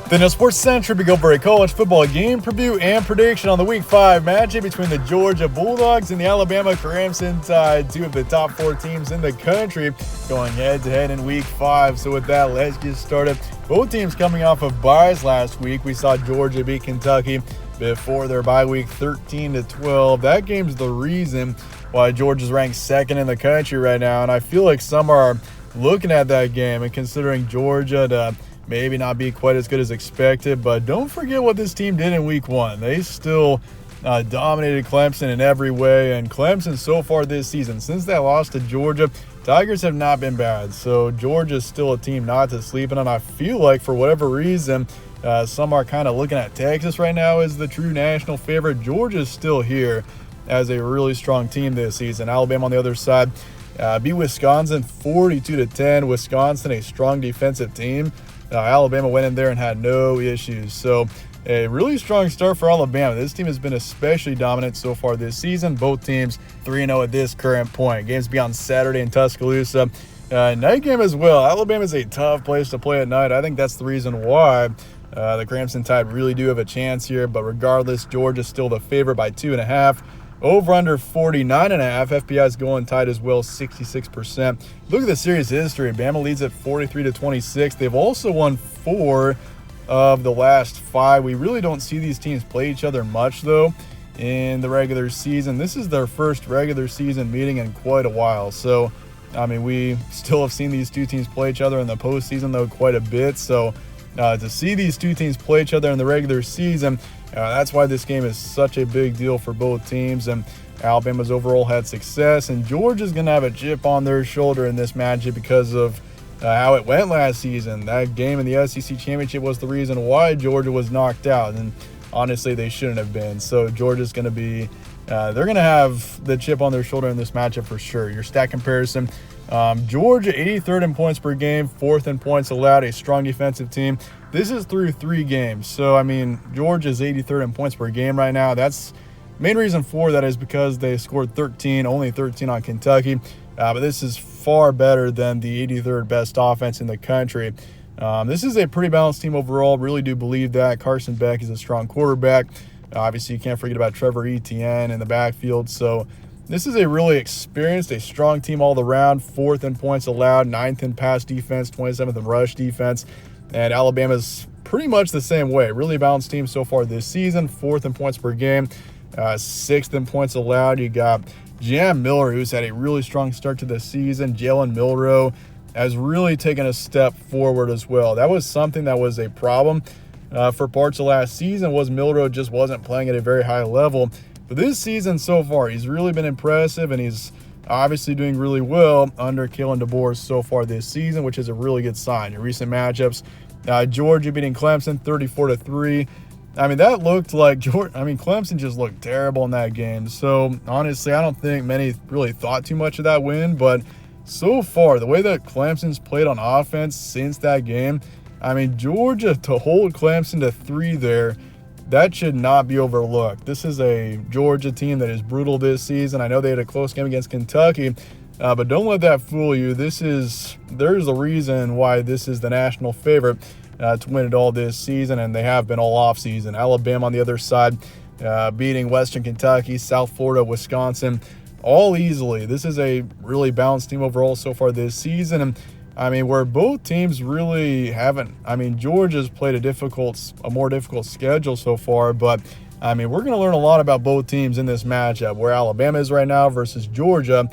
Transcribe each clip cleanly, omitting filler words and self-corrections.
The No Sports Center, we go for a college football game preview and prediction on the Week 5 matchup between the Georgia Bulldogs and the Alabama Crimson Tide, two of the top 4 teams in the country going head-to-head in Week 5. So with that, let's get started. Both teams coming off of byes last week. We saw Georgia beat Kentucky before their bye week 13-12. That game's the reason why Georgia's ranked second in the country right now, and I feel like some are looking at that game and considering Georgia to maybe not be quite as good as expected, but don't forget what this team did in Week 1. They still dominated Clemson in every way, and Clemson so far this season, since that loss to Georgia, Tigers have not been bad. So Georgia's still a team not to sleep on. I feel like for whatever reason, some are kind of looking at Texas right now as the true national favorite. Georgia's still here as a really strong team this season. Alabama on the other side beat Wisconsin 42-10. Wisconsin, a strong defensive team. Alabama went in there and had no issues. So a really strong start for Alabama. This team has been especially dominant so far this season. Both teams 3-0 at this current point. Games be on Saturday in Tuscaloosa. Night game as well. Alabama is a tough place to play at night. I think that's the reason why the Crimson Tide really do have a chance here. But regardless, Georgia's still the favorite by 2.5. Over under 49.5. FPI's going tight as well, 66%. Look at the series history. Bama leads at 43-26. They've also won 4 of the last 5. We really don't see these teams play each other much, though, in the regular season. This is their first regular season meeting in quite a while. So, I mean, we still have seen these two teams play each other in the postseason, though, quite a bit. So, to see these two teams play each other in the regular season, that's why this game is such a big deal for both teams. And Alabama's overall had success, and Georgia's going to have a chip on their shoulder in this matchup because of how it went last season. That game in the SEC Championship was the reason why Georgia was knocked out, and honestly, they shouldn't have been. So Georgia's going to be they're going to have the chip on their shoulder in this matchup for sure. Your stat comparison, Georgia 83rd in points per game, 4th in points allowed, a strong defensive team. This is through 3 games. So, I mean, Georgia's 83rd in points per game right now. That's main reason for that is because they scored 13, only 13 on Kentucky. But this is far better than the 83rd best offense in the country. This is a pretty balanced team overall. Really do believe that. Carson Beck is a strong quarterback. Obviously, you can't forget about Trevor Etienne in the backfield. So, this is a really experienced, a strong team all around. 4th in points allowed, 9th in pass defense, 27th in rush defense. And Alabama's pretty much the same way. Really balanced team so far this season. 4th in points per game, 6th in points allowed. You got Jam Miller, who's had a really strong start to the season. Jalen Milroe has really taken a step forward as well. That was something that was a problem for parts of last season, was Milroe just wasn't playing at a very high level. But this season so far, he's really been impressive, and he's obviously doing really well under Kalen DeBoer so far this season, which is a really good sign. Your recent matchups, Georgia beating Clemson 34-3. I mean, that looked like Clemson just looked terrible in that game. So, honestly, I don't think many really thought too much of that win. But so far, the way that Clemson's played on offense since that game, I mean, Georgia to hold Clemson to 3 there, that should not be overlooked. This is a Georgia team that is brutal this season. I know they had a close game against Kentucky, but don't let that fool you. There's a reason why this is the national favorite to win it all this season, and they have been all off season. Alabama on the other side, beating Western Kentucky, South Florida, Wisconsin, all easily. This is a really balanced team overall so far this season, and I mean, where both teams really haven't. I mean, Georgia's played a more difficult schedule so far, but I mean, we're going to learn a lot about both teams in this matchup, where Alabama is right now versus Georgia,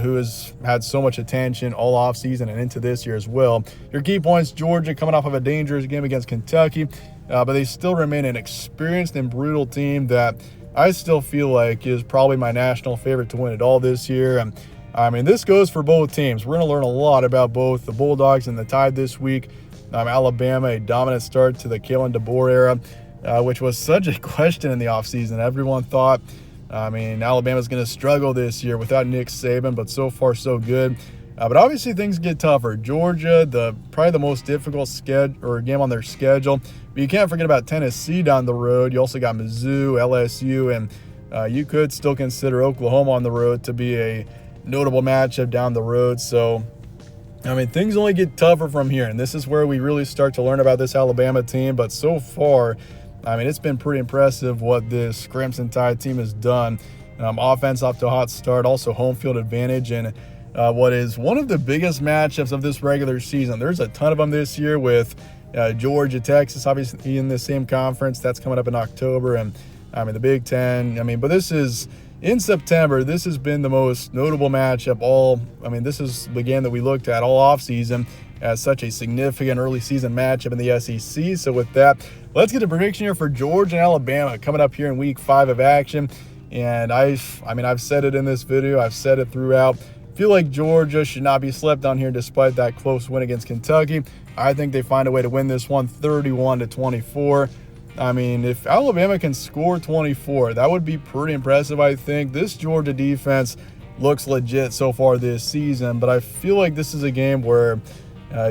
who has had so much attention all offseason and into this year as well. Your key points, Georgia coming off of a dangerous game against Kentucky, but they still remain an experienced and brutal team that I still feel like is probably my national favorite to win it all this year. And I mean, this goes for both teams. We're going to learn a lot about both the Bulldogs and the Tide this week. Alabama, a dominant start to the Kalen DeBoer era, which was such a question in the offseason. Everyone thought, Alabama's going to struggle this year without Nick Saban, but so far so good. But obviously things get tougher. Georgia, probably the most difficult game on their schedule. But you can't forget about Tennessee down the road. You also got Mizzou, LSU, and you could still consider Oklahoma on the road to be a notable matchup down the road. So I mean, things only get tougher from here, and this is where we really start to learn about this Alabama team. But so far, I mean, it's been pretty impressive what this Crimson Tide team has done. Offense off to a hot start, also home field advantage, and what is one of the biggest matchups of this regular season. There's a ton of them this year with Georgia, Texas, obviously in the same conference. That's coming up in October, and I mean, the Big Ten. I mean, but this is in September. This has been the most notable matchup this is the game that we looked at all offseason as such a significant early season matchup in the SEC. So with that, let's get a prediction here for Georgia and Alabama coming up here in week 5 of action. And I've said it in this video. I've said it throughout. I feel like Georgia should not be slept on here despite that close win against Kentucky. I think they find a way to win this one 31-24. I mean, if Alabama can score 24, that would be pretty impressive, I think. This Georgia defense looks legit so far this season, but I feel like this is a game where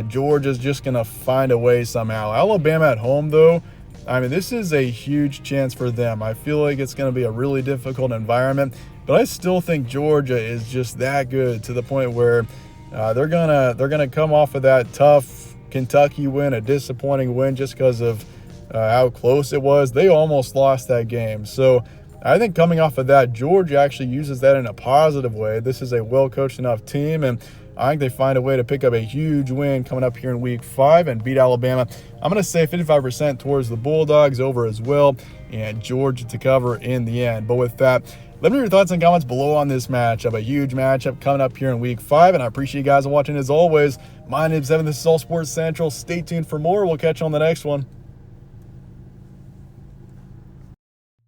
Georgia's just going to find a way somehow. Alabama at home, though, I mean, this is a huge chance for them. I feel like it's going to be a really difficult environment, but I still think Georgia is just that good to the point where they're gonna come off of that tough Kentucky win, a disappointing win just because of how close it was. They almost lost that game. So I think coming off of that, Georgia actually uses that in a positive way. This is a well-coached enough team, and I think they find a way to pick up a huge win coming up here in week 5 and beat Alabama. I'm going to say 55% towards the Bulldogs over as well, and Georgia to cover in the end. But with that, let me know your thoughts and comments below on this matchup. A huge matchup coming up here in week 5, and I appreciate you guys watching as always. My name's Evan. This is All Sports Central. Stay tuned for more. We'll catch you on the next one.